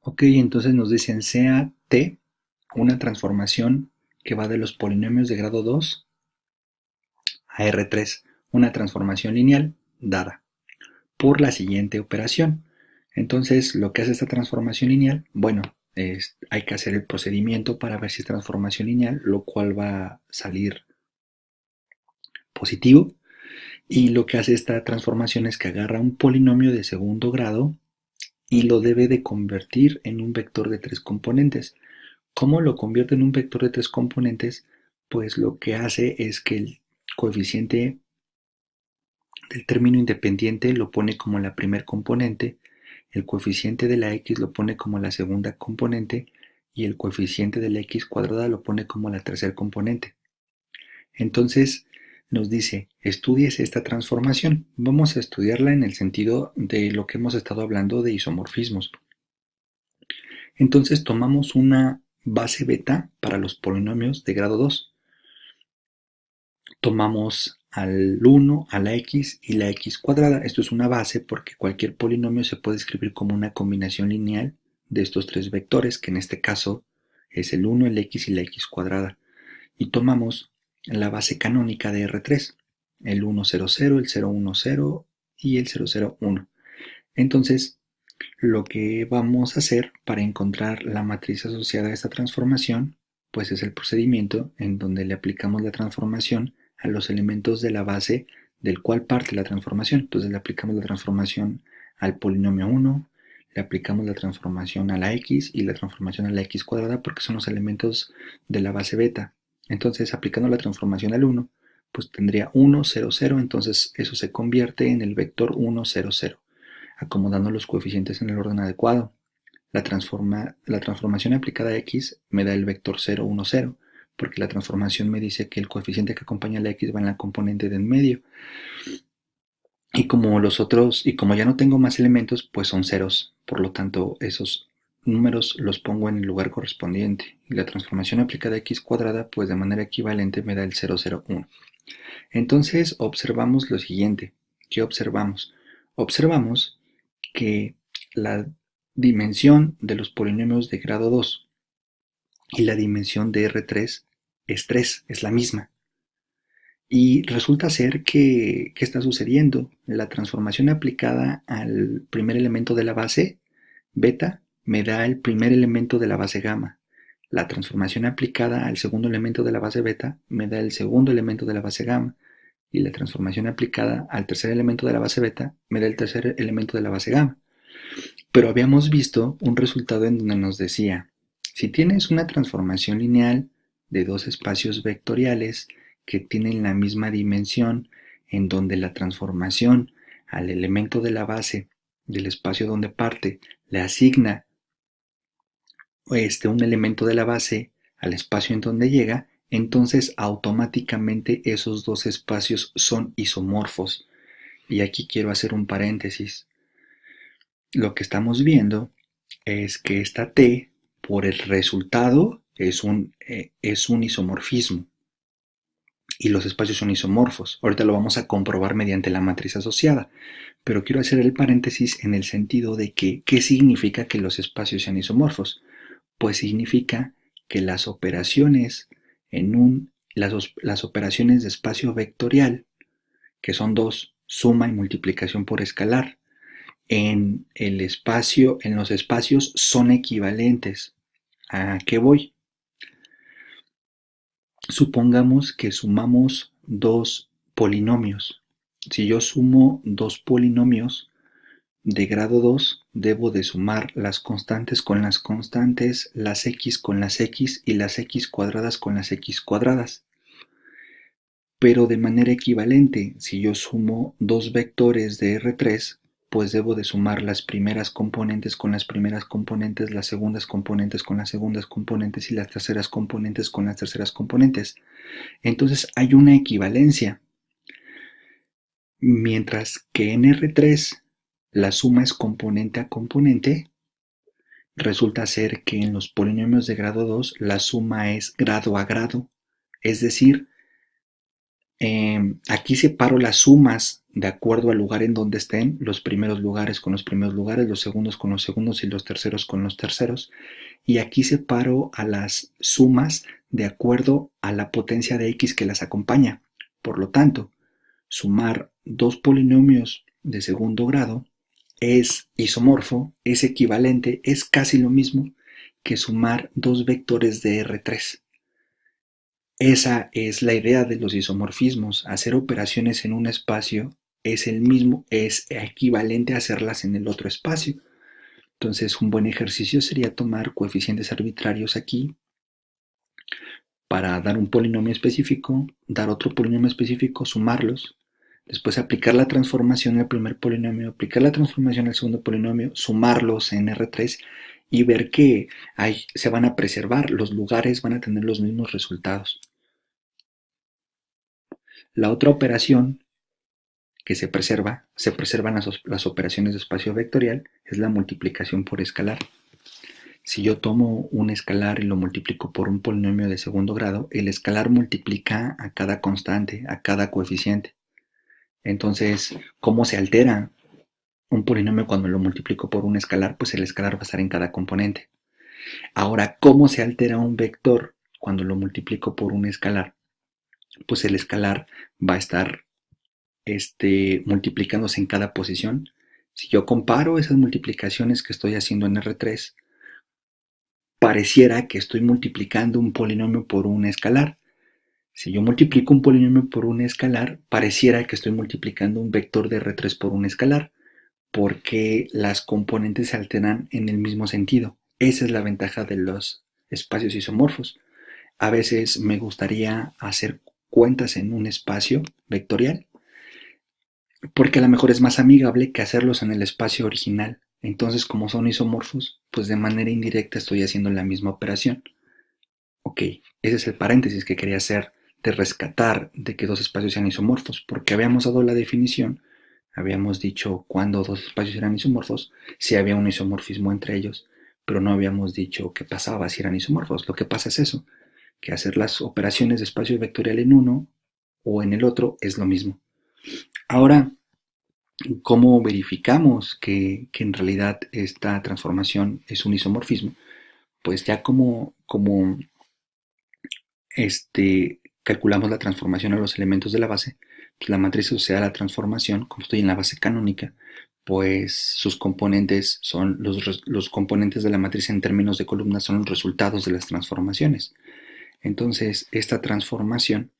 Ok, entonces nos dicen sea T una transformación que va de los polinomios de grado 2 a R3, una transformación lineal dada por la siguiente operación. Entonces, lo que hace esta transformación lineal, bueno, hay que hacer el procedimiento para ver si es transformación lineal, lo cual va a salir positivo. Y lo que hace esta transformación es que agarra un polinomio de segundo grado y lo debe de convertir en un vector de tres componentes. ¿Cómo lo convierte en un vector de tres componentes? Pues lo que hace es que el coeficiente del término independiente lo pone como la primer componente, el coeficiente de la x lo pone como la segunda componente y el coeficiente de la x cuadrada lo pone como la tercera componente. Entonces nos dice, estudies esta transformación. Vamos a estudiarla en el sentido de lo que hemos estado hablando de isomorfismos. Entonces tomamos una base beta para los polinomios de grado 2. Tomamos al 1, a la x y la x cuadrada. Esto es una base porque cualquier polinomio se puede escribir como una combinación lineal de estos tres vectores, que en este caso es el 1, el x y la x cuadrada. Y tomamos la base canónica de R3, el 1, 0, 0, el 0, 1, 0 y el 0, 0, 1. Entonces, lo que vamos a hacer para encontrar la matriz asociada a esta transformación, pues es el procedimiento en donde le aplicamos la transformación a los elementos de la base del cual parte la transformación. Entonces le aplicamos la transformación al polinomio 1, le aplicamos la transformación a la x y la transformación a la x cuadrada porque son los elementos de la base beta. Entonces aplicando la transformación al 1, pues tendría 1, 0, 0, entonces eso se convierte en el vector 1, 0, 0 acomodando los coeficientes en el orden adecuado. La transformación aplicada a x me da el vector 0, 1, 0, porque la transformación me dice que el coeficiente que acompaña a la x va en la componente de en medio. Y como ya no tengo más elementos, pues son ceros. Por lo tanto, esos números los pongo en el lugar correspondiente. Y la transformación aplicada a x cuadrada, pues de manera equivalente me da el 0, 0, 1. Entonces observamos lo siguiente. ¿Qué observamos? Observamos que la dimensión de los polinomios de grado 2 y la dimensión de R3 es 3, es la misma. Y resulta ser que, ¿qué está sucediendo? La transformación aplicada al primer elemento de la base, beta, me da el primer elemento de la base gamma. La transformación aplicada al segundo elemento de la base beta me da el segundo elemento de la base gamma. Y la transformación aplicada al tercer elemento de la base beta me da el tercer elemento de la base gamma. Pero habíamos visto un resultado en donde nos decía, si tienes una transformación lineal de dos espacios vectoriales que tienen la misma dimensión, en donde la transformación al elemento de la base del espacio donde parte le asigna un elemento de la base al espacio en donde llega, entonces automáticamente esos dos espacios son isomorfos. Y aquí quiero hacer un paréntesis. Lo que estamos viendo es que esta T, por el resultado, es un isomorfismo y los espacios son isomorfos. Ahorita lo vamos a comprobar mediante la matriz asociada, pero quiero hacer el paréntesis en el sentido de que, ¿qué significa que los espacios sean isomorfos? Pues significa que las operaciones las operaciones de espacio vectorial, que son dos, suma y multiplicación por escalar, en los espacios son equivalentes. ¿A qué voy? Supongamos que sumamos dos polinomios. Si yo sumo dos polinomios de grado 2, debo de sumar las constantes con las constantes, las x con las x y las x cuadradas con las x cuadradas. Pero de manera equivalente, si yo sumo dos vectores de R3, pues debo de sumar las primeras componentes con las primeras componentes, las segundas componentes con las segundas componentes y las terceras componentes con las terceras componentes. Entonces hay una equivalencia. Mientras que en R3 la suma es componente a componente, resulta ser que en los polinomios de grado 2 la suma es grado a grado. Es decir, Aquí separo las sumas de acuerdo al lugar en donde estén, los primeros lugares con los primeros lugares, los segundos con los segundos y los terceros con los terceros. Y aquí separo a las sumas de acuerdo a la potencia de x que las acompaña. Por lo tanto, sumar dos polinomios de segundo grado es isomorfo, es equivalente, es casi lo mismo que sumar dos vectores de R3. Esa es la idea de los isomorfismos. Hacer operaciones en un espacio es el mismo, es equivalente a hacerlas en el otro espacio. Entonces, un buen ejercicio sería tomar coeficientes arbitrarios aquí para dar un polinomio específico, dar otro polinomio específico, sumarlos, después aplicar la transformación al primer polinomio, aplicar la transformación al segundo polinomio, sumarlos en R3 y ver que se van a preservar, los lugares van a tener los mismos resultados. La otra operación que se preservan las operaciones de espacio vectorial, es la multiplicación por escalar. Si yo tomo un escalar y lo multiplico por un polinomio de segundo grado, el escalar multiplica a cada constante, a cada coeficiente. Entonces, ¿cómo se altera un polinomio cuando lo multiplico por un escalar? Pues el escalar va a estar en cada componente. Ahora, ¿cómo se altera un vector cuando lo multiplico por un escalar? Pues el escalar va a estar multiplicándose en cada posición. Si yo comparo esas multiplicaciones que estoy haciendo en R3, pareciera que estoy multiplicando un polinomio por un escalar. Si yo multiplico un polinomio por un escalar, pareciera que estoy multiplicando un vector de R3 por un escalar, porque las componentes se alteran en el mismo sentido. Esa es la ventaja de los espacios isomorfos. A veces me gustaría hacer cuentas en un espacio vectorial, porque a lo mejor es más amigable que hacerlos en el espacio original. Entonces, como son isomorfos, pues de manera indirecta estoy haciendo la misma operación. Ok, ese es el paréntesis que quería hacer de rescatar de que dos espacios sean isomorfos, porque habíamos dado la definición, habíamos dicho cuándo dos espacios eran isomorfos, si había un isomorfismo entre ellos, pero no habíamos dicho qué pasaba si eran isomorfos. Lo que pasa es eso, que hacer las operaciones de espacio vectorial en uno o en el otro es lo mismo. Ahora, ¿cómo verificamos que en realidad esta transformación es un isomorfismo? Pues ya como calculamos la transformación a los elementos de la base, pues la matriz asociada a la transformación, como estoy en la base canónica, pues sus componentes son los componentes de la matriz en términos de columnas son los resultados de las transformaciones. Entonces, esta transformación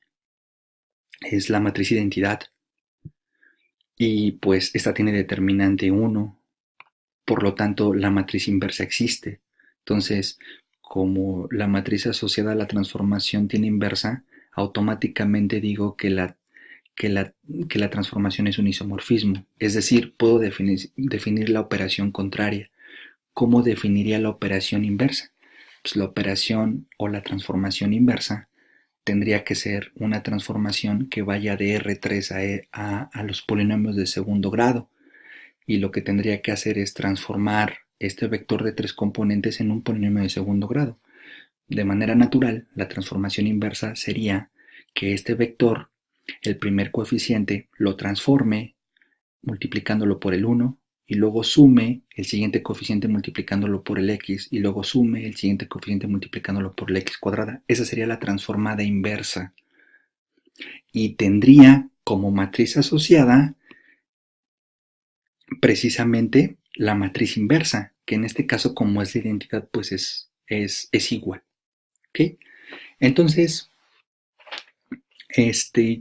es la matriz identidad y pues esta tiene determinante 1, por lo tanto la matriz inversa existe. Entonces, como la matriz asociada a la transformación tiene inversa, automáticamente digo que la transformación es un isomorfismo. Es decir, puedo definir la operación contraria. ¿Cómo definiría la operación inversa? Pues la operación o la transformación inversa tendría que ser una transformación que vaya de R3 a los polinomios de segundo grado. Y lo que tendría que hacer es transformar este vector de tres componentes en un polinomio de segundo grado. De manera natural, la transformación inversa sería que este vector, el primer coeficiente, lo transforme multiplicándolo por el 1 y luego sume el siguiente coeficiente multiplicándolo por el x y luego sume el siguiente coeficiente multiplicándolo por la x cuadrada. Esa sería la transformada inversa. Y tendría como matriz asociada precisamente la matriz inversa, que en este caso, como es la identidad, pues es igual. ¿Okay? Entonces,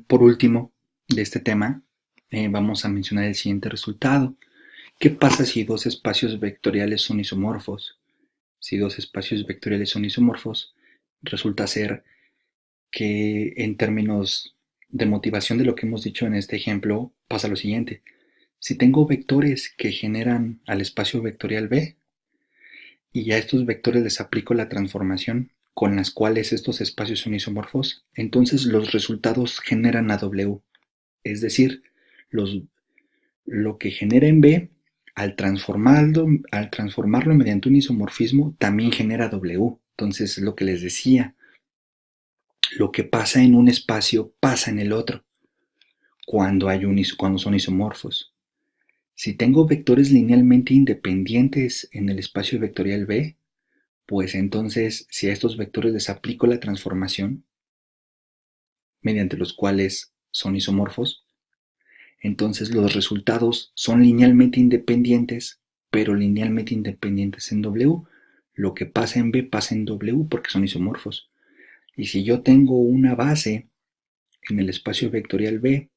por último de este tema, vamos a mencionar el siguiente resultado. ¿Qué pasa si dos espacios vectoriales son isomorfos? Si dos espacios vectoriales son isomorfos, resulta ser que en términos de motivación de lo que hemos dicho en este ejemplo, pasa lo siguiente. Si tengo vectores que generan al espacio vectorial B y a estos vectores les aplico la transformación con las cuales estos espacios son isomorfos, entonces los resultados generan a W. Es decir, lo que genera en B, al transformarlo mediante un isomorfismo, también genera W. Entonces, es lo que les decía. Lo que pasa en un espacio pasa en el otro. cuando son isomorfos. Si tengo vectores linealmente independientes en el espacio vectorial B, pues entonces si a estos vectores les aplico la transformación mediante los cuales son isomorfos, entonces los resultados son linealmente independientes, pero linealmente independientes en W. Lo que pasa en B pasa en W porque son isomorfos. Y si yo tengo una base en el espacio vectorial B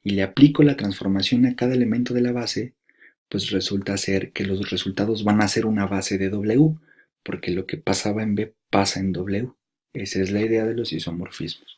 y le aplico la transformación a cada elemento de la base, pues resulta ser que los resultados van a ser una base de W, porque lo que pasaba en B pasa en W. Esa es la idea de los isomorfismos.